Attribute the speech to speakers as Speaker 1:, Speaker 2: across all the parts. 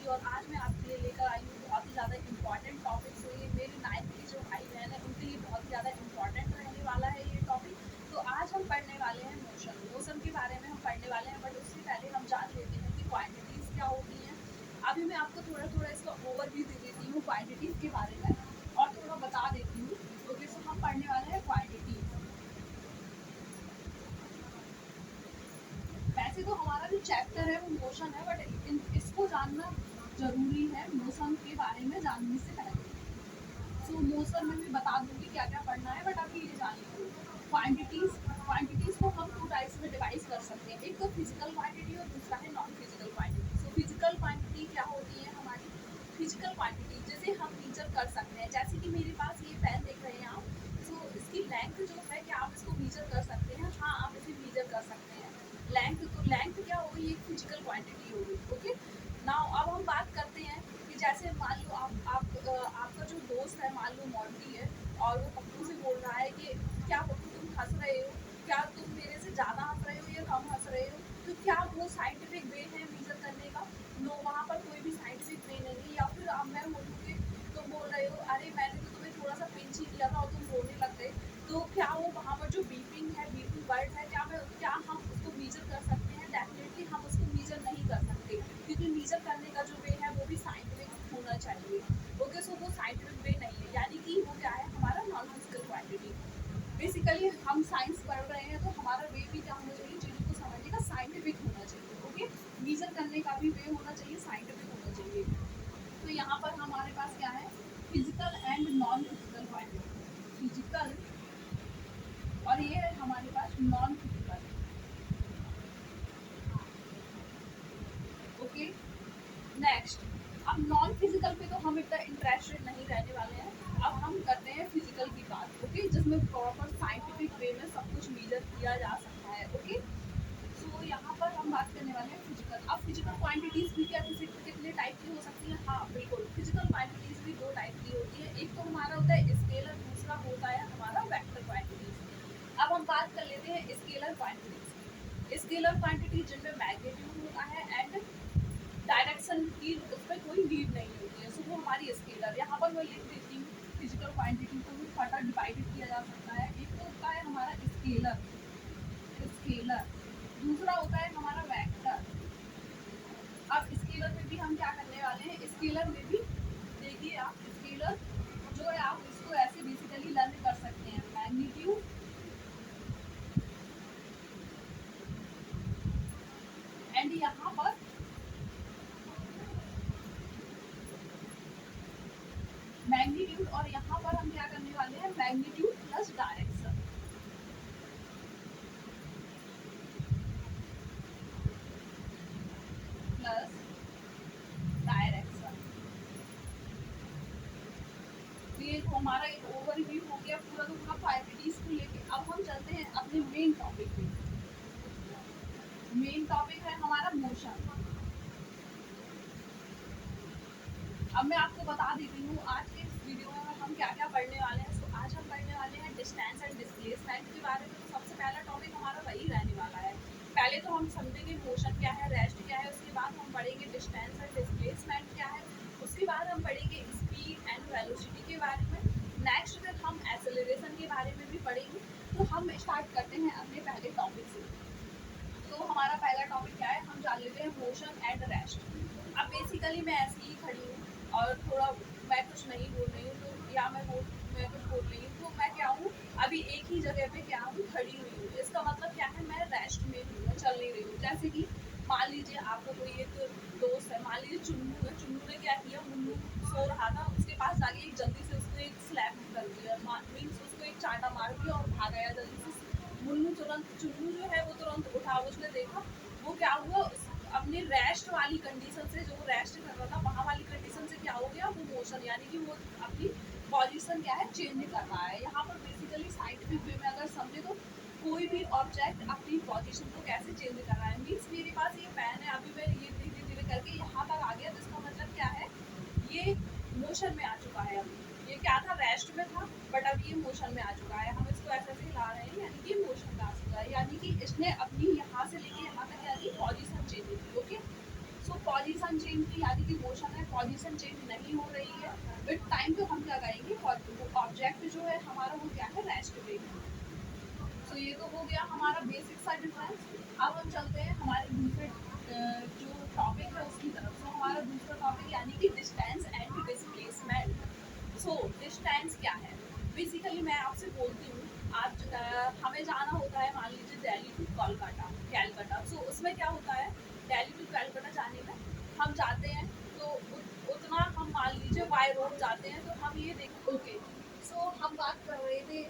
Speaker 1: की और आज मैं आपके लिए लेकर आई हूँ बहुत ही ज़्यादा इम्पॉर्टेंट टॉपिक। तो ये मेरे 9th की जो भाई बहन है उनके लिए बहुत ही ज़्यादा इम्पॉर्टेंट रहने वाला है ये टॉपिक। तो आज हम पढ़ने वाले हैं मोशन के बारे में हम पढ़ने वाले हैं, बट उससे पहले हम जान लेते हैं कि क्वांटिटीज़ क्या होती हैं। अभी मैं आपको थोड़ा थोड़ा इसका ओवरव्यू दे देती हूँ क्वांटिटीज़ के बारे में और थोड़ा बता देती हूँ। ओके, सो हम पढ़ने वाले हैं क्वांटिटी। वैसे तो हमारा जो चैप्टर है वो मोशन है, बट इसको जानना जरूरी है मोशन के बारे में जानने से पहले। सो मोशन में मैं बता दूंगी क्या क्या पढ़ना है, बट अभी ये जान लीजिए क्वांटिटीज को हम टू टाइप्स में डिवाइड कर सकते हैं। एक तो फिजिकल क्वांटिटी और दूसरा है non physical quantity. So physical quantity क्या होती है हमारी? फिजिकल क्वांटिटी जैसे हम मेजर कर सकते हैं, जैसे कि मेरे पास ये पेन देख रहे हैं आप। सो इसकी लेंथ जो है, क्या आप इसको मेजर कर सकते हैं? हाँ, आप इसे मेजर कर सकते हैं। लेंथ क्या होगी? एक फिजिकल क्वांटिटी होगी। ओके, नाउ अब हम बात करते हैं कि जैसे मान लो आपका जो दोस्त है, मान लो मॉन्टी है, और वो पप्पू से बोल रहा है कि क्या पप्पू तुम हंस रहे हो, क्या तुम मेरे से ज़्यादा हंस रहे हो या कम हंस रहे हो? तो क्या वो साइंटिफिक वे है मेजर करने का? नो, वहाँ पर कोई भी साइंटिफिक वे नहीं है। या फिर अब मैं बोलूँ कि तुम बोल रहे हो अरे मैंने तो तुम्हें थोड़ा सा पिंच ही किया था और तुम रोने लग गए, तो क्या वो वहाँ पर जो बीपिंग वर्ड है, क्या हम उसको मेजर कर सकते हैं? डेफिनेटली हम उसको मेजर नहीं कर सकते, क्योंकि मेजर करने का जो वे है वो भी साइंटिफिक होना चाहिए। ओके, सो वो साइंटिफिक वे नहीं है, यानी कि वो क्या है हमारा नॉन फिजिकल क्वांटिटी। बेसिकली हम साइंस पढ़ रहे हैं तो हमारा वे भी क्या होना चाहिए? चीज़ों को समझने का साइंटिफिक होना चाहिए। ओके, मेजर करने का भी वे होना चाहिए, साइंटिफिक होना चाहिए। तो यहाँ पर हमारे पास क्या है? Physical and non physical quantity. Physical और ये है हमारे पास नॉन फिजिकल। ओके, नेक्स्ट, अब नॉन फिजिकल पे तो हम इतना इंटरेस्टेड नहीं रहने वाले हैं। अब हम करते हैं फिजिकल की बात। ओके, जिसमें प्रॉपर साइंटिफिक वे में सब कुछ मेजर किया जा सकता है। ओके, सो यहाँ पर हम बात करने वाले हैं फिजिकल। अब फिजिकल क्वांटिटीज भी क्या कितने टाइप की हो सकती है? हाँ बिल्कुल, फिजिकल क्वांटिटीज भी दो टाइप की होती है। एक तो हमारा होता है स्केलर, दूसरा होता है हमारा वेक्टर क्वांटिटीज। अब हम बात कर लेते हैं स्केलर क्वांटिटीज। स्केलर क्वांटिटी जिनमें मैग्नीट्यूड होता है एंड डायरेक्शन की उस पर कोई लीड नहीं होती है, सो वो हमारी स्केलर। यहाँ पर मैं लिख देती हूँ फिजिकल क्वांटिटी को भी फटा डिवाइडेड किया जा सकता है। एक तो होता है हमारा स्केलर, दूसरा होता है हमारा वेक्टर। अब स्केलर में भी हम क्या करने वाले हैं? स्केलर में भी देखिए आप, स्केलर जो है आप इसको ऐसे बेसिकली लर्न कर सकते हैं। मैग्नीट्यूड एंड यहाँ पर मैग्नीट्यूड, और यहाँ पर हम क्या करने वाले हैं? Magnitude plus direction. Plus direction. तो ये तो हमारा एक ओवरव्यू हो गया पूरा का पूरा क्वांटिटीज को लेके। अब हम चलते हैं अपने मेन टॉपिक पे। मेन टॉपिक है हमारा मोशन। अब मैं आपको बता देती हूँ आज के इस वीडियो में हम क्या क्या पढ़ने वाले हैं। सो आज हम पढ़ने वाले हैं डिस्टेंस एंड डिस्प्लेसमेंट के बारे में। तो सबसे पहला टॉपिक हमारा वही रहने वाला है। पहले तो हम समझेंगे मोशन क्या है, रेस्ट क्या है, उसके बाद हम पढ़ेंगे डिस्टेंस एंड डिस्प्लेसमेंट क्या है, उसके बाद हम पढ़ेंगे स्पीड एंड वेलोसिटी के बारे में। नेक्स्ट फिर हम एक्सेलरेशन के बारे में भी पढ़ेंगे। तो हम स्टार्ट करते हैं अपने पहले टॉपिक से। तो हमारा पहला टॉपिक क्या है? हम जान लेते हैं मोशन एंड रेस्ट। अब बेसिकली मैं ऐसे ही खड़ी हूँ और थोड़ा मैं कुछ नहीं बोल रही हूँ, तो या मैं कुछ बोल रही हूँ, तो मैं क्या हूँ? अभी एक ही जगह पे क्या हूँ? खड़ी हुई हूँ। इसका मतलब क्या है? मैं रेस्ट में हूँ, मैं चल नहीं रही हूँ। जैसे कि मान लीजिए आपका कोई एक दोस्त है, मान लीजिए चुन्नू है। चुन्नू ने क्या किया? मुन्नू सो रहा था, उसके पास जाके एक जल्दी से उसने एक स्लैप कर दिया, मीन्स उसको एक चांटा मार दिया और भाग गया जल्दी से। चुन्नू जो है वो तुरंत उठा, उसने देखा वो क्या हुआ, अपनी रेस्ट वाली कंडीशन से, जो वो रेस्ट कर रहा था वहाँ वाली कंडीशन से क्या हो गया? वो मोशन, यानी कि वो अपनी पोजीशन क्या है? चेंज कर रहा है। यहाँ पर बेसिकली साइंटिफिक वे में अगर समझे तो कोई भी ऑब्जेक्ट अपनी पोजीशन को कैसे चेंज कर रहा है। मीन्स मेरे पास ये पेन है, अभी मैं ये धीरे धीरे करके यहाँ तक आ गया, जिसका मतलब क्या है? ये मोशन में आ चुका है। अभी ये क्या था? रेस्ट में था, बट अब ये मोशन में आ चुका है। हम इसको ऐसे ऐसे हिला रहे हैं, यानी कि मोशन में आ चुका है, यानी कि इसने अपनी यहाँ से लेके यहाँ तक क्या की? पोजीशन चेंज की। ओके, सो सो पोजीशन चेंज की यानी कि मोशन है, पोजीशन चेंज नहीं हो रही है, विद टाइम तो हम क्या करेंगे, ऑब्जेक्ट जो है हमारा वो क्या है, रेस्ट पे है। तो ये तो हो गया हमारा बेसिक सा डिफरेंस। अब हम चलते हैं हमारे दूसरे जो टॉपिक है उसकी तरफ। तो हमारा दूसरा टॉपिक यानी कि distance and displacement. So distance क्या है, बेसिकली मैं आपसे बोलती हूँ, आज हमें जाना होता है मान लीजिए दिल्ली टू कोलकाता, कैलकाटा। सो उसमें क्या होता है, दिल्ली टू कैलकाटा जाने में हम जाते हैं तो उतना हम मान लीजिए बाय रोड जाते हैं, तो हम ये देख ओके। सो हम बात कर रहे थे,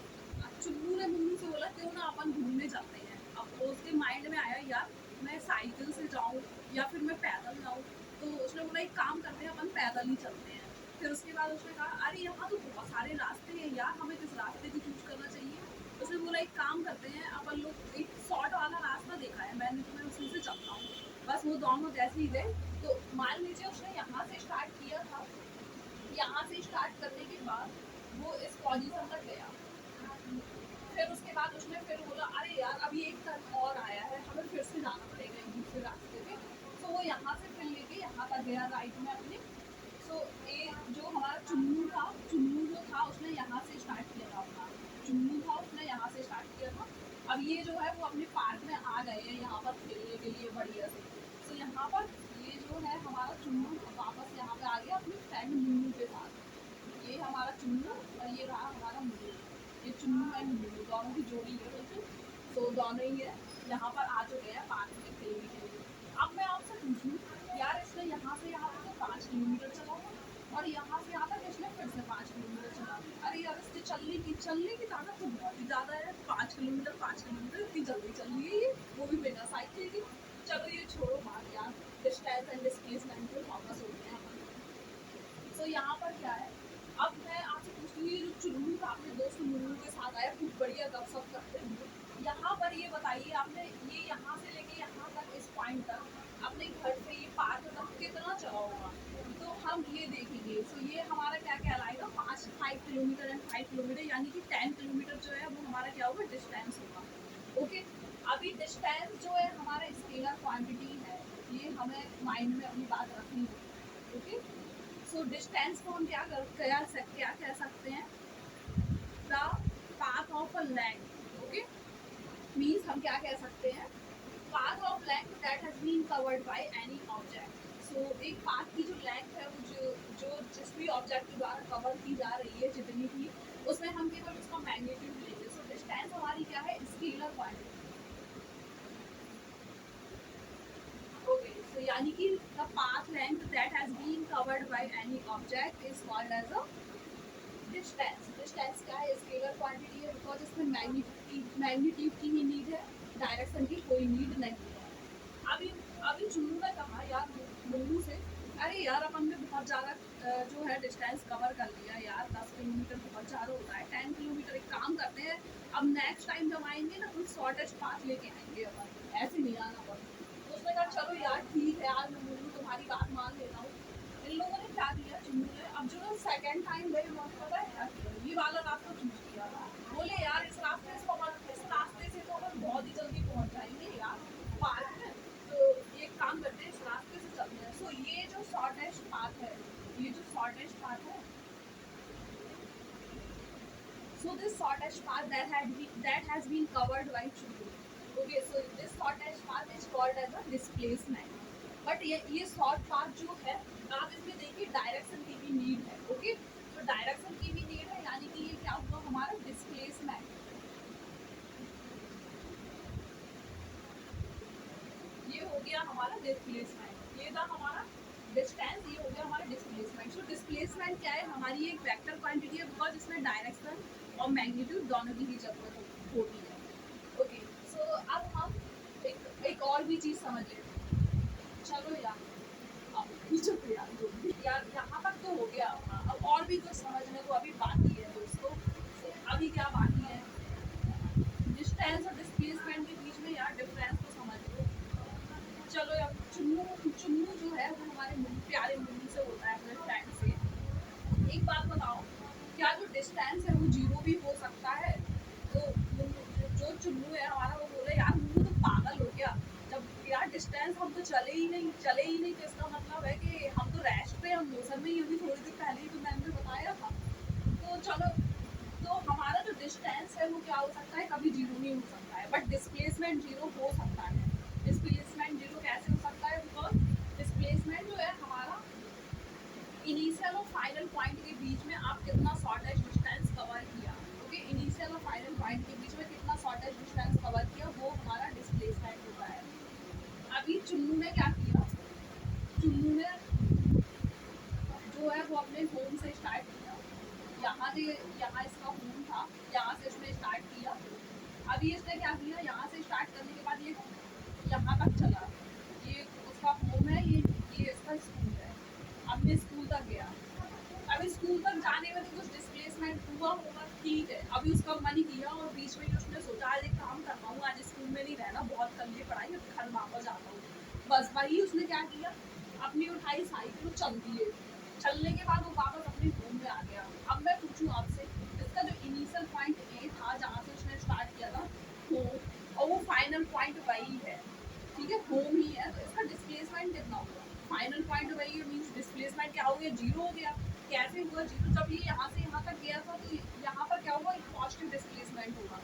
Speaker 1: चुन्नू ने मुन्नू से बोला क्यों ना अपन घूमने जाते हैं। अब उसके माइंड में आया यार मैं साइकिल से जाऊँ या फिर मैं पैदल जाऊँ, तो उसने बोला एक काम करते हैं अपन पैदल ही चलते हैं। फिर उसके बाद उसने कहा अरे यहाँ तो बहुत सारे रास्ते हैं यार, हमें किस रास्ते को चूज करना चाहिए। उसने बोला एक काम करते हैं अपन लोग एक शॉर्ट वाला रास्ता देखा है मैंने, तो मैं उसी से चलता हूँ। बस वो दोनों जैसे ही गए, तो मान लीजिए उसने यहाँ से स्टार्ट किया था, यहाँ से स्टार्ट करने के बाद वो इस पोजीशन तक गया। फिर उसके बाद उसने फिर बोला अरे यार अभी एक टर्न और आया है, हमें फिर से जाना पड़ेगा एक दूसरे रास्ते पे। तो वो यहाँ से फिर लेके यहाँ तक गया राइट में अपने। सो ये जो हमारा चुन्नू था, चुन्नू जो था उसने यहाँ से स्टार्ट किया था अपना, चुन्नू था उसने यहाँ से स्टार्ट किया था। अब ये जो है वो अपने पार्क में आ गए हैं यहाँ पर खेलने के लिए बढ़िया से। तो यहाँ पर ये जो है हमारा चुन्नू वापस यहाँ पे आ गया अपनी फ्रेंड मुन्नू के साथ। ये हमारा चुन्नू और ये रहा हमारा मुन्नू, ये चुन्नू एंड मुन्नू दोनों की जोड़ी है बिल्कुल। तो दोनों ही है यहाँ पर आ चुके हैं पार्क में खेलने के लिए। अब मैं आपसे पूछूं यार इसने यहाँ से यहाँ तक 5 किलोमीटर चला और यहाँ से यहाँ तक इसने फिर से 5 किलोमीटर चला। अरे यार इससे चलने की ताकत तो बहुत ही ज़्यादा है, 5 किलोमीटर इतनी जल्दी चल रही है ये, वो भी बिना साइकिल की। चलो ये छोड़ो बात यार, डिस्टेंस एंड डिस्प्लेसमेंट पे वापस होते हैं अपन। तो यहाँ पर क्या है, अब मैं आपसे पूछती हूँ ये जो चुन्नू था अपने दोस्त मुन्नू के साथ आया, खूब बढ़िया गपशप करते हुए, यहाँ पर ये बताइए आपने ये यहाँ से लेके यहाँ तक इस पॉइंट तक अपने घर से ये पार्क तक कितना चला होगा, तो हम ये देखेंगे। तो ये हमारा क्या कहलाएगा, 5 किलोमीटर एंड 5 किलोमीटर यानी कि 10 किलोमीटर जो है वो हमारा क्या होगा, डिस्टेंस होगा। ओके, अभी डिस्टेंस जो है हमारा स्केलर क्वांटिटी है, ये हमें माइंड में अपनी बात रखनी होगी। ओके, सो डिस्टेंस को हम क्या कह सकते हैं, the path of a length. Okay, means हम क्या कह सकते हैं, path of length that has been covered by any object. So एक पाथ की जो लेंथ है वो जो जिस भी ऑब्जेक्ट के द्वारा कवर की जा रही है जितनी भी, उसमें हम केवल उसका मैग्नीट्यूड लेंगे। सो डिस्टेंस हमारी क्या है, स्केलर क्वांटिटी। ओके, so यानी कि the path length that has been covered by any object is called as a distance. Distance क्या है, स्केलर क्वांटिटी है, बिकॉज इसमें मैग्नीट्यूड की ही नीड है, डायरेक्शन की कोई नीड नहीं है। अभी अभी चुन्नू ने कहा यार मुन्नू से, अरे यार अपन ने बहुत ज़्यादा जो है डिस्टेंस कवर कर लिया यार, 10 किलोमीटर बहुत ज़्यादा होता है, 10 किलोमीटर एक काम करते हैं, अब नेक्स्ट टाइम जब आएंगे ना तो शॉर्टेस्ट पाथ लेके आएंगे अपन, ऐसे नहीं आना पड़ता। तो उसने कहा चलो यार ठीक है यार मैं मुन्नू तुम्हारी बात मान लेता हूँ। इन लोगों ने क्या किया चुन्नू ने, अब जो सेकंड टाइम गए उन्होंने पता है क्या किया, ये वाला रास्ता चूज किया। बोले यार इस रास्ते से तो अपन बहुत ही जल्दी पहुंच जाएंगे यार पार्क में, तो ये काम करते हैं इस रास्ते से चलते हैं। सो ये जो शॉर्टेस्ट पाथ है, ये जो शॉर्टेस्ट पाथ है, so this shortest path that has been covered by Chulu. Okay, so this shortest path is called as a displacement. But ये short path जो है, आप इसमें देखिए डायरेक्शन की भी नीड है। ओके, तो डायरेक्शन की भी नीड है यानी कि ये क्या हुआ हमारा डिस्प्लेसमेंट। ये हो गया हमारा डिस्प्लेसमेंट, ये था हमारा डिस्टेंस, ये हो गया हमारा डिस्प्लेसमेंट। सो डिस्प्लेसमेंट क्या है, हमारी एक वेक्टर क्वांटिटी है, बिकॉज इसमें डायरेक्शन और मैग्नीट्यूड दोनों की ही जरूरत होती है। ओके, सो अब हम एक और भी चीज़ समझ लेते हैं। चलो यार अब चुप यार जो भी यार यहाँ तक तो हो गया अपना, अब और भी कुछ समझने को अभी बाकी है दोस्तों। तो अभी क्या बाकी है, डिस्टेंस और डिस्प्लेसमेंट के बीच में यार डिफरेंस को समझ लो। चलो यार चुन्नू चुन्नू जो है वो हमारे प्यारे मुन्नू से होता है अपने फ्रेंड से, एक बात बताओ क्या जो डिस्टेंस है वो 0 भी हो सकता है। तो जो चुन्नू है हमारा वो बोले यार मुन्नू तो पागल हो गया, जब यार डिस्टेंस हम तो चले ही नहीं तो इसका बट डिस्प्लेसमेंट जीरो हो सकता है। डिस्प्लेसमेंट जीरो कैसे हो सकता है? बिकॉज डिस्प्लेसमेंट जो है हमारा इनिशियल और फाइनल पॉइंट के बीच में आप कितना शॉर्टेज डिस्टेंस कवर किया। ओके, इनिशियल और फाइनल पॉइंट के बीच में कितना शॉर्टेज डिस्टेंस कवर किया, वो हमारा डिस्प्लेसमेंट होता है। अभी चुन्नू ने क्या किया? चुन्नू ने जो है वो अपने होम से स्टार्ट किया। यहाँ इसका होम था, यहाँ से इसने स्टार्ट किया। अभी इसने क्या किया? यहाँ से स्टार्ट करने के बाद ये यहाँ तक चला। ये उसका होम है, ये इसका स्कूल है। अब ये स्कूल तक गया। अभी स्कूल तक जाने में तो कुछ डिस्प्लेसमेंट हुआ होगा, ठीक है। अभी उसका मन किया और बीच में उसने सोचा आज एक काम करता हूँ, आज स्कूल में नहीं रहना, बहुत कर ली पढ़ाई, अब घर वापस जाता हूँ। बस वही उसने क्या किया? अपनी उठाई साइकिल, चल दिए। चलने के बाद वो वापस अपने होम में आ गया। अब मैं पूछूं आपसे, इसका जो इनिशियल पॉइंट ए था जहाँ से उसने स्टार्ट किया था होम, और वो फाइनल पॉइंट वही है, ठीक है, होम ही है, तो इसका डिस्प्लेसमेंट कितना होगा? फाइनल पॉइंट वही है, मीन्स डिस्प्लेसमेंट क्या हो गया? जीरो हो गया। कैसे हुआ जीरो? जब ये यहाँ से यहाँ तक गया था तो यहाँ पर क्या होगा? पॉजिटिव डिस्प्लेसमेंट होगा।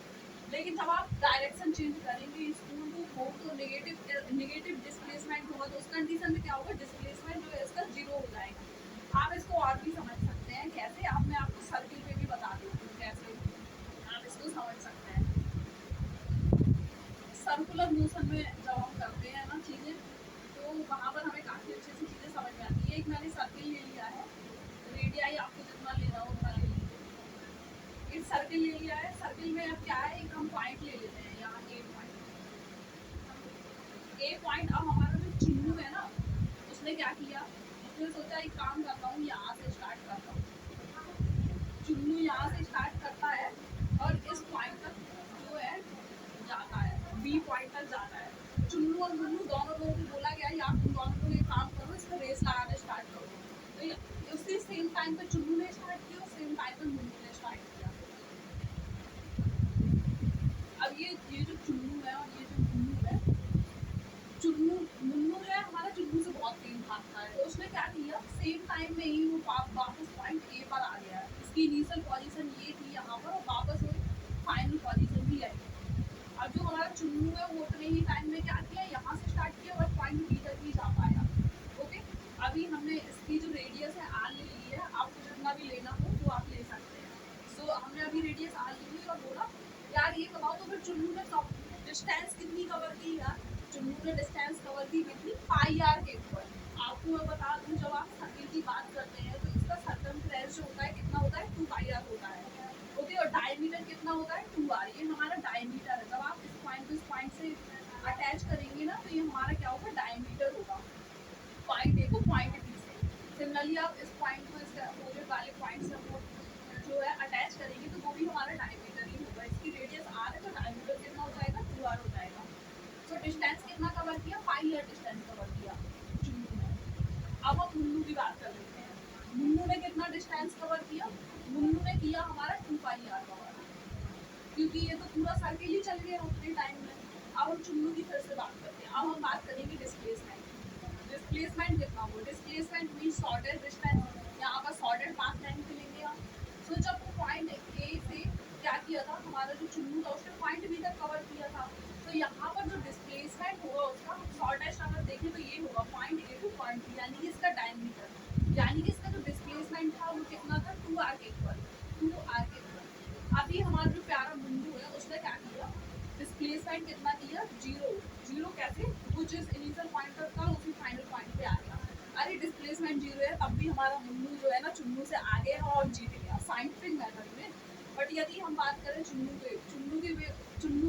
Speaker 1: लेकिन जब आप डायरेक्शन चेंज करेंगे स्कूल टू होम तो नेगेटिव डिस्प्लेसमेंट होगा। तो उस कंडीशन में क्या होगा? डिस्प्लेसमेंट जो है इसका जीरो हो जाएगा। आप इसको और भी समझ सकते हैं कैसे, आप मैं आपको सर्किल पे भी बता देती हूँ कैसे आप इसको समझ सकते हैं। सर्कुलर मोशन में जब हम करते हैं ना चीज़ें, तो वहाँ पर हमें काफ़ी अच्छे से चीज़ें समझ में आती है। एक मैंने सर्किल ले लिया है, रेडियाई आपको जितना लेना हो उतना ले लीजिए। एक सर्किल ले लिया है, सर्किल में अब क्या है, एक हम पॉइंट ले लेते हैं यहाँ, ए पॉइंट। अब हमारा जो चिन्नू है ना, उसने क्या किया? उसने सोचा एक काम करता हूँ, यहाँ से स्टार्ट करता हूँ। चुन्नू यहाँ से स्टार्ट करता है और इस पॉइंट तक जो है जाता है, बी पॉइंट तक जाता है। चुन्नू और मुन्नू दोनों लोगों को बोला गया या तुम दोनों लोग एक काम करो, इसमें रेस लगाना स्टार्ट करो। तो उसी सेम टाइम पे चुन्नू ने स्टार्ट किया, सेम टाइम पे मुन्नू ने स्टार्ट किया। अब ये जो चुन्नू है और ये जो मुन्नू है, चुन्नू मुन्नू जो है हमारा चुन्नू से बहुत तेज भागता है, तो उसने क्या किया? सेम टाइम में ही वो वापस पॉइंट ए पर आ गया। इसकी इनिशियल पोजीशन ये थी यहाँ पर, और वापस वो फाइनल पोजीशन भी आई। अब जो हमारा चुन्नू है वो उतने ही टाइम में क्या किया? यहाँ से स्टार्ट किया और पॉइंट बी तक भी जा पाया। ओके, अभी हमने इसकी जो रेडियस है आर ले ली है, आपको जितना भी लेना हो वो आप ले सकते हैं। सो हमने अभी रेडियस आर ले ली और बोला यार ये बताओ तो फिर चुन्नू ने डिस्टेंस कितनी कवर की यार? चुन्नू ने डिस्टेंस कवर की कितनी? पाई आर के ऊपर। आपको मैं बता दूं, जब आप सर्किल की बात करते हैं तो इसका सर्कमफ्रेंस जो होता है कितना होता है? 2 पाई आर होता है। ओके, और डायमीटर कितना होता है? 2 आर। ये हमारा डायमीटर है। जब आप इस पॉइंट को इस पॉइंट से अटैच करेंगे ना, तो ये हमारा क्या होगा? डायमीटर होगा, पॉइंट ए को पॉइंट बी से। सिमिलरली आप इस पॉइंट को इसके अपोजिट वाले पॉइंट से वो जो है अटैच करेंगे तो वो भी हमारा डायमीटर ही होगा। इसकी रेडियस आर है तो डायमीटर कितना हो जाएगा? 2 आर हो जाएगा। तो डिस्टेंस कितना कवर किया? पाई आर डिस्टेंस कवर किया चुन्नू ने। अब हम मुन्नू की बात कर लेते हैं। मुन्नू ने कितना डिस्टेंस कवर किया? मुन्नू ने किया हमारा 2 पाई आर कवर, क्योंकि ये तो पूरा सर्किल ही चल गया उतने टाइम में। अब हम चुन्नू की फिर से बात करते हैं। अब हम बात करेंगे डिस्प्लेसमेंट। डिस्प्लेसमेंट कितना हो? Displacement mean shorted distance. यहाँ पर शॉर्टेड पाथ लेंथ लेंगे हम। तो जब पॉइंट ए से क्या किया था, हमारा जो चुन्नू था उसने पॉइंट बी तक कवर किया था, तो यहाँ पर जो डिस्प्लेसमेंट होगा उसका शॉर्टेस्ट अगर देखें तो ये होगा point A to point B, यानी कि इसका डायमीटर, यानी कि इसका जो डिस्प्लेसमेंट था वो कितना था? 2 आर के इक्वल, 2 आर के इक्वल। अभी हमारा जो प्यारा मुन्नू है उसने क्या किया? डिस्प्लेसमेंट कितना किया? जीरो। जीरो कैसे? वो जिस इनिशियल पॉइंट पर था उसी फाइनल पॉइंट पे आ गया। अरे डिस्प्लेसमेंट जीरो है तब भी हमारा मुन्नू जो है ना चुन्नू से आगे है और जीत गया साइंटिफिक मेथड में। बट यदि हम बात करें चुन्नू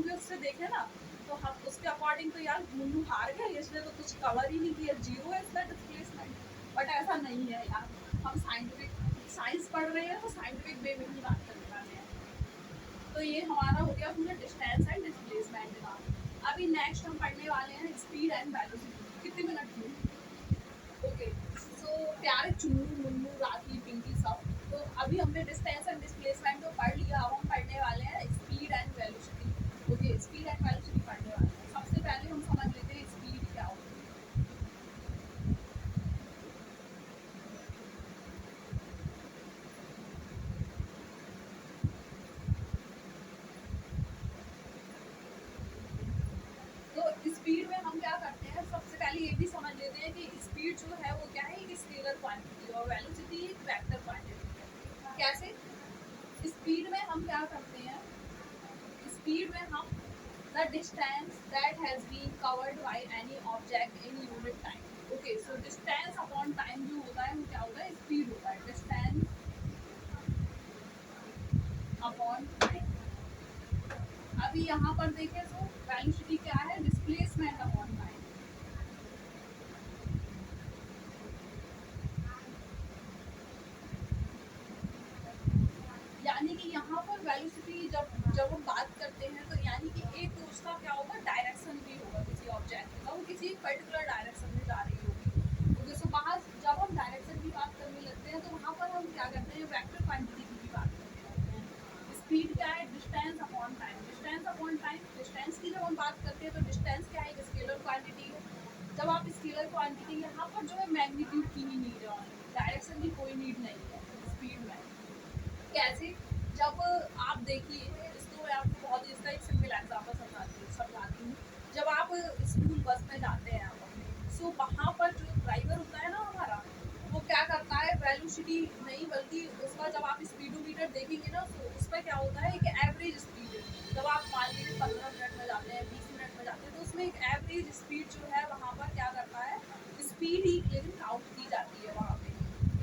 Speaker 1: के उससे देखें ना, तो हम उसके अकॉर्डिंग तो यार मुन्नू हार गया, इसने तो कुछ कवर ही नहीं किया, जीरो है इसका डिस्प्लेसमेंट। बट ऐसा नहीं है यार, हम साइंस पढ़ रहे हैं तो साइंटिफिक वे में ही बात करने वाले हैं। तो ये हमारा हो गया पूरा डिस्टेंस एंड डिस्प्लेसमेंट का। अभी नेक्स्ट हम पढ़ने वाले हैं स्पीड एंड वेलोसिटी। कितने मिनट हुए? ओके, सो प्यारे चुन्नू मुन्नू राखी पिंकी सब, तो अभी हमने डिस्टेंस एंड डिस्प्लेसमेंट तो पढ़ लिया। अब हम पढ़ने वाले हैं speed and velocity. Okay, speed and velocity पढ़ने वाले हैं। सबसे पहले हम समझ लेते हैं स्पीड क्या होती है। पहले ये भी समझ लेते हैं कि स्पीड जो है वो क्या है, एक स्केलर क्वांटिटी और वेलोसिटी एक वेक्टर क्वांटिटी है। कैसे? स्पीड में हम क्या करते हैं, स्पीड में हम the distance that has been covered by any object in unit time. Okay, so distance upon time जो होता है वो क्या होता है, स्पीड होता है, distance अपॉन टाइम। अभी यहाँ पर देखें तो वेलोसिटी क्या है, डिस्प्लेसमेंट अपॉन टाइम। यानी कि यहाँ पर वेलोसिटी जब जब हम बात करते हैं तो यानी कि एक तो उसका क्या होगा, डायरेक्शन भी होगा किसी ऑब्जेक्ट का, वो किसी पर्टिकुलर डायरेक्शन में जा रही होगी। तो जैसे बाहर जब हम डायरेक्शन की बात करने लगते हैं तो वहाँ पर हम क्या करते हैं, वेक्टर क्वांटिटी की भी बात करने लगते हैं। स्पीड क्या है, distance upon time. Distance upon time, distance की जब हम बात करते हैं तो डिस्टेंस क्या है, स्केलर क्वांटिटी है। जब आप स्केलर क्वांटिटी, यहाँ पर जो है मैग्नीट्यूड की ही नीड है, डायरेक्शन की कोई नीड नहीं है स्पीड में। कैसे? जब आप देखिए, इसको मैं आपको बहुत ही इसका एक सिंपल एग्जांपल समझाती हूँ। जब आप स्कूल बस में जाते हैं आप अपने, सो वहाँ पर जो ड्राइवर होता है ना हमारा, वो क्या करता है, वेलोसिटी नहीं बल्कि उसका जब आप स्पीडोमीटर देखेंगे ना तो उस पर क्या होता है, एक एवरेज स्पीड। जब आप मान लीजिए 15 मिनट में जाते हैं, 20 मिनट में जाते हैं, तो उसमें एक एवरेज स्पीड जो है वहाँ पर क्या करता है, स्पीड ही लेकिन काउंट की जाती है वहाँ पे।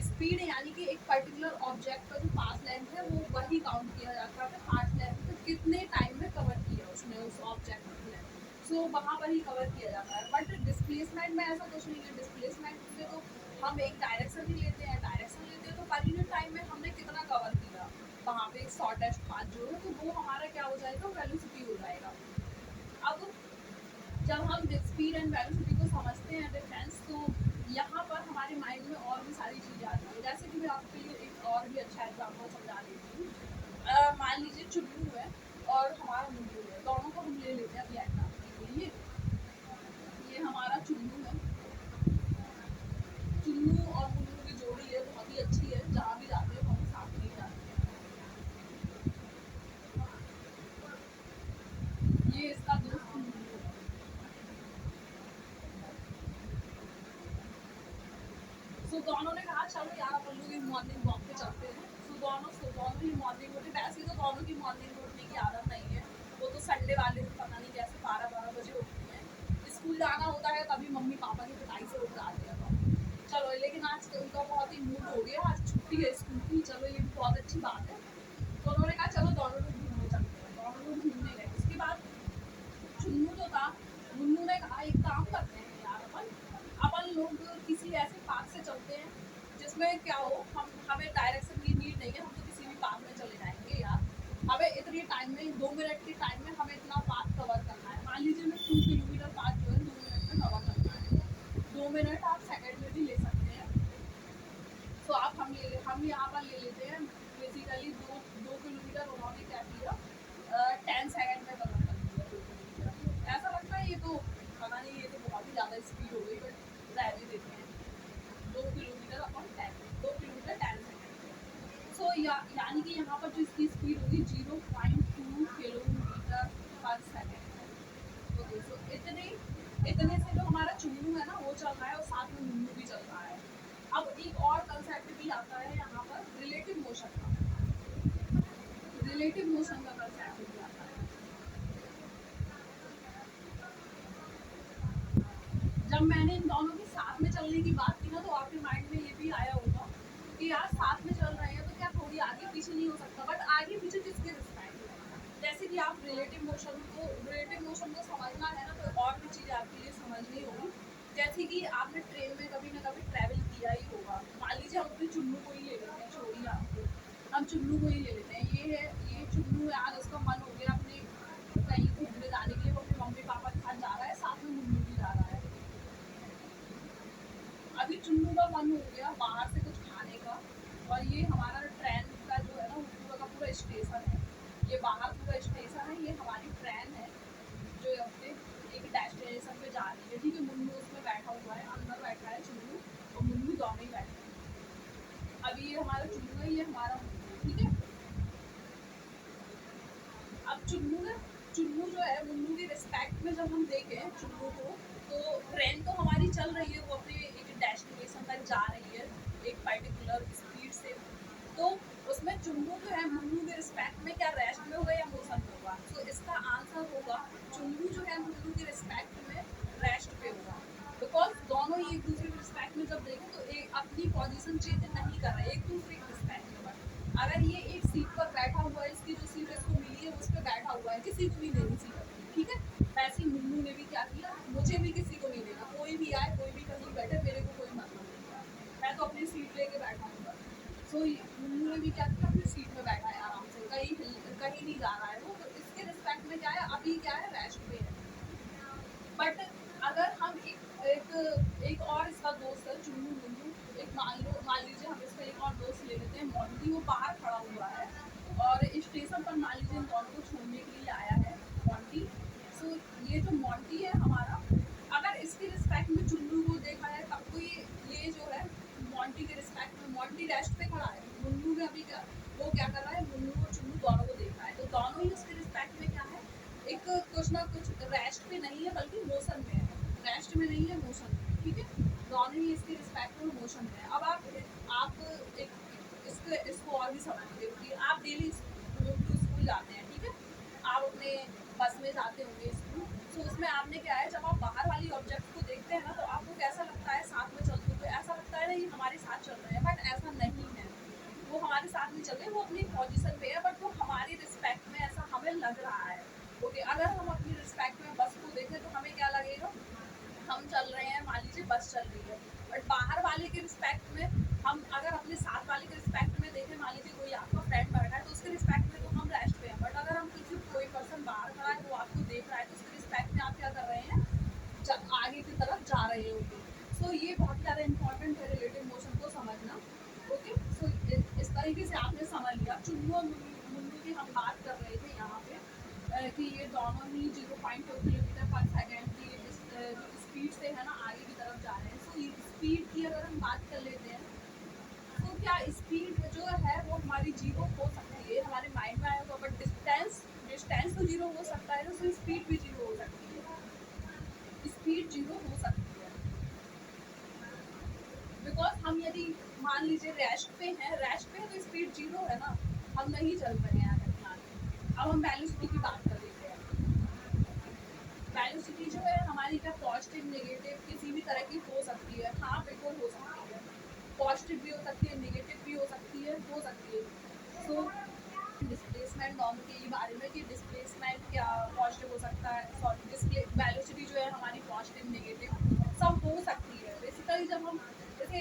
Speaker 1: स्पीड यानी कि एक पर्टिकुलर ऑब्जेक्ट का जो पास लेंथ है वो वही काउंट किया जाता है, पास लेंथ कितने टाइम में कवर किया उसने उस ऑब्जेक्ट ने, सो वहाँ पर ही कवर किया जाता है। बट डिस्प्लेसमेंट में ऐसा कुछ नहीं है। डिस्प्लेसमेंट में तो हम एक डायरेक्शन ही लेते हैं, डायरेक्शन लेते हैं तो पर यूनिट टाइम में हमने कितना कवर किया, वहाँ पे शॉर्टेस्ट पाथ जो है तो वो हमारा क्या हो जाएगा, वेलोसिटी हो जाएगा। अब जब हम स्पीड एंड वेलोसिटी को समझते हैं डिफरेंस, तो यहाँ पर हमारे माइंड में और भी सारी चीज़ें आती हैं। जैसे कि मैं आपके लिए एक और भी अच्छा एग्जाम्पल समझा देती हूँ। मान लीजिए चुन्नू है और हमारा मुन्नू है, दोनों को हम ले लेते हैं अभी एग्जाम्पल के लिए। ये हमारा चुन्नू है, चुन्नू और मुन्नू की जोड़ी है, बहुत ही अच्छी है, जहाँ भी जाते हैं हम साथ में ही जाते हैं। ये इसका दोस्त मुन्नू है। सो दोनों ने कहा चलो यार अपन लोग मॉर्निंग वॉक पे चलते हैं। दोनों ही मॉर्निंग उठे। वैसे तो दोनों की मॉर्निंग उठने की आदत नहीं है, वो तो संडे वाले दिन पता नहीं कैसे 12-12 बजे उठती हैं। स्कूल जाना होता है तभी मम्मी पापा की पिटाई से उठ जाते हैं तो चलो, लेकिन आज तो उनका बहुत ही मूड हो गया, आज छुट्टी है स्कूल की, चलो ये भी बहुत अच्छी बात है। तो उन्होंने कहा चलो दोनों लोग घूमने चलते हैं। दोनों लोग घूमने गए। उसके बाद चुन्नू जो था, मुन्नू ने कहा एक काम करते हैं यार, अपन अपन लोग किसी ऐसे पार्क से चलते हैं जिसमें क्या हो, हम हमें डायरेक्शन की नीड नहीं है, हम तो किसी भी पार्क में चले जाएंगे यार। हमें इतनी टाइम में 2 मिनट के टाइम में हमें इतना पार्क कवर करना है। मान लीजिए मैं 2 किलोमीटर पार्क जो है 2 मिनट में कवर करना है। 2 मिनट आप सेकेंड में भी ले सकते हैं। तो आप हम यहाँ पर ले लेते हैं। बेसिकली 2 किलोमीटर उन्होंने क्या किया, 10 सेकेंड में कवर कर दिया 2 किलोमीटर। ऐसा लगता है ये तो पता नहीं, ये तो बहुत ही ज़्यादा स्पीड हो गई, बट रहने देते हैं। 2 किलोमीटर अपन 2 किलोमीटर 10 सेकेंड। सो यानी कि यहाँ पर जो इसकी स्पीड होगी 0.2 किलोमीटर पर सेकेंड। ओके, सो इतने से जो हमारा चुन्नू है ना वो चल रहा है और साथ में मुन्नू भी चल रहा है। अब एक और कंसेप्ट भी आता है यहाँ पर, रिलेटिव मोशन का। रिलेटिव मोशन का कंसेप्ट भी आता है। जब मैंने इन दोनों के साथ में चलने की बात की ना तो आपके माइंड में ये भी आया होगा कि यार साथ में चल रहे हैं तो क्या थोड़ी आगे पीछे नहीं हो सकता, बट आगे पीछे किसके रिस्पेक्ट में। जैसे कि आप रिलेटिव मोशन को समझना है ना तो और भी चीज़ें आपके लिए समझनी होगी। जैसे कि आपने ट्रेन में कभी ना कभी ट्रैवल किया ही होगा। मान लीजिए हम अपने चुन्नू को ही ले लेते हैं, छोड़िए आपको, हम चुन्नू को ही ले लेते हैं। ये चुन्नू यार, उसका मन हो गया अपने कहीं घूमने जाने के लिए, वो अपने मम्मी पापा के साथ जा रहा है, साथ में मुन्नू भी जा रहा है। अभी चुन्नू का मन हो गया बाहर से कुछ खाने का, और ये हमारा ट्रेन का जो है ना वो पूरा का पूरा स्टेशन है। ये बाहर पूरा स्टेशन है, ये हमारी ट्रेन है जो अपने एक डेस्टिनेशन पे जा रही है। ठीक है, मुन्नू उसमें बैठा हुआ है, अंदर बैठा है चुन्नू और मुन्नू दोनों ही बैठे हैं। अभी ये हमारा चुन्नू है, ये हमारा मुन्नू है, ठीक है। अब चुन्नू जो है मुन्नू की रिस्पेक्ट में जब हम देखें चुन्नू को, तो ट्रेन तो हमारी चल रही है, वो अपने एक डेस्टिनेशन तक जा रही है एक पर्टिकुलर स्पीड से। तो उसमें चुन्नू जो है मुन्नू के रिस्पेक्ट में क्या रेस्ट में होगा या मोशन में होगा? तो इसका आंसर होगा चुन्नू जो है मुन्नू के रिस्पेक्ट में रेस्ट पे होगा। बिकॉज दोनों ही एक दूसरे के रिस्पेक्ट में जब देखें तो एक अपनी पोजीशन चेंज नहीं कर रहे एक दूसरे के रिस्पेक्ट में। बट अगर ये एक सीट पर बैठा हुआ है, इसकी जो सीट इसको मिली है उस पर बैठा हुआ है, किसी को भी देनी सीट अपनी, ठीक है। वैसे ही मुन्नू ने भी क्या किया, मुझे भी किसी को नहीं देना, कोई भी आए कोई भी कहीं बैठे मेरे को कोई मतलब नहीं, मैं तो अपनी सीट लेके बैठा हूँ। सो मुन्नू ने भी क्या किया, अपनी सीट में बैठा है आराम से, कहीं नहीं जा रहा है वो। तो इसके रिस्पेक्ट में क्या है, अभी क्या है, रेस्ट पे है। बट अगर हम एक और इसका दोस्त है चुन्नू मुन्नू, एक मान लीजिए हम इसका एक और दोस्त ले लेते हैं मोंटी, वो बाहर खड़ा हुआ है और स्टेशन पर मान लीजिए इन दोनों को छोड़ने के लिए आया है मोंटी। सो ये जो मोंटी है हमारा, अगर इसके रिस्पेक्ट में चुन्नू को देखा है तब तो ये जो है मोंटी के रिस्पेक्ट में, मोंटी रेस्ट पे खड़ा है, मुन्नू ने अभी क्या, वो क्या कर रहा है, मुन्नू और चुन्नू दोनों को देख रहा है, तो दोनों ही उसके रिस्पेक्ट में क्या है, एक कुछ ना कुछ रेस्ट पे नहीं है बल्कि मोशन में है, रेस्ट में नहीं है मोशन में, ठीक है। दोनों ही इसके रिस्पेक्ट में मोशन में है। अब आप एक इसको और भी समझिए कि आप डेली स्कूल जाते हैं, ठीक है, आप अपने बस में जाते होंगे स्कूल। तो उसमें आपने क्या है, जब आप बाहर वाली ऑब्जेक्ट को देखते हैं ना तो आपको कैसा लगता है, साथ में चलते हुए ऐसा लगता है ना ये हमारे साथ चल रहे हैं, बट ऐसा नहीं है, वो हमारे साथ नहीं चल रहे, वो अपनी पोजीशन पे है, बट वो हमारी रिस्पेक्ट में ऐसा हमें लग रहा है। ओके, अगर हम अपनी रिस्पेक्ट में बस को देखें तो हमें क्या लगेगा, हम चल रहे हैं, मान लीजिए बस चल रही है, बट बाहर वाले के रिस्पेक्ट में, हम अगर अपने साथ वाले के रिस्पेक्ट में देखें, मान लीजिए कोई आपका फ्रेंड बैठा है तो उसके रिस्पेक्ट में तो हम रेस्ट पे हैं, बट अगर हम कोई पर्सन बाहर खड़ा है वो आपको देख रहा है तो उसके रिस्पेक्ट में आप क्या कर रहे हैं, आगे की तरफ जा रहे होंगे। सो ये बहुत ज़्यादा इंपॉर्टेंट है रिलेटिव मोशन को समझना। ओके, सो इस तरीके से आपने समझ लिया। चुन्नू और मुन्नू की हम बात कर रहे थे यहाँ पे कि ये दोनों ही 0.2 किलोमीटर पर सेकेंड की स्पीड से है ना आगे की तरफ जा रहे हैं। सो स्पीड की अगर हम बात कर लेते हैं तो क्या स्पीड जो है वो हमारी जीरो हो सकती है, हमारे माइंड में आएगा, बट डिस्टेंस डिस्टेंस तो जीरो हो सकता है, तो स्पीड भी जीरो हो सकती है, स्पीड जीरो हो सकती है। बिकॉज हम यदि मान लीजिए रेस्ट पे है तो स्पीड जीरो है ना, हम नहीं चल रहे हैं आगे आगे। अब हम वेलोसिटी की बात कर लेते हैं। वेलोसिटी जो है हमारी क्या पॉजिटिव नेगेटिव किसी भी तरह की हो सकती है, हाँ बिल्कुल हो सकती है, पॉजिटिव भी हो सकती है, नेगेटिव भी हो सकती है, सो डिस्प्लेसमेंट दोनों के बारे में कि डिस्प्लेसमेंट क्या पॉजिटिव हो सकता है, सॉरी वेलोसिटी जो है हमारी पॉजिटिव नेगेटिव सब हो सकती है। बेसिकली जब हम जैसे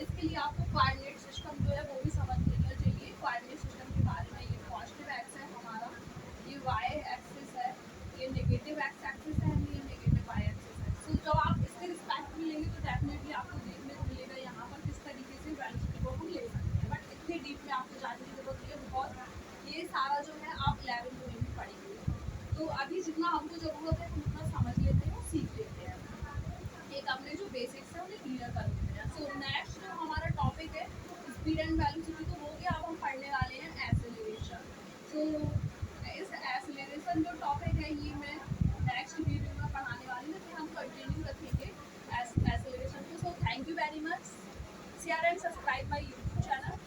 Speaker 1: इसके लिए आपको कोऑर्डिनेट सिस्टम जो है वो भी समझ लेना चाहिए। कोऑर्डिनेट सिस्टम के बारे में, ये पॉजिटिव एक्स है हमारा, ये वाई एक्सिस है, ये नेगेटिव एक्स एक्सिस है, ये नेगेटिव वाई एक्सिस है। सो जब आप इसके रिस्पेक्ट में लेंगे तो डेफिनेटली आपको देखने को मिलेगा यहाँ पर किस तरीके से वेलोसिटी को हम ले सकते हैं, बट इतने डीप में आपको जाने की जरूरत नहीं है, बिकॉज ये सारा जो है आप 11th में भी पढ़ेंगे। तो अभी जितना हमको ज़रूरत है हम उतना समझ लेते हैं और सीख लेते हैं, एक अपने जो बेसिक्स है उन्हें क्लियर कर लेते हैं। सो नेक्स्ट जो हमारा टॉपिक है स्पीड एंड वेलोसिटी तो हो गया, अब हम पढ़ने वाले हैं एक्सेलरेशन। सो इस एक्सेलरेशन जो टॉपिक है ये मैं नेक्स्ट वीडियो में पढ़ाने वाली हूँ, कि हम कंटिन्यू रखेंगे एक्सेलरेशन को। So thank you very much, share and subscribe my YouTube channel.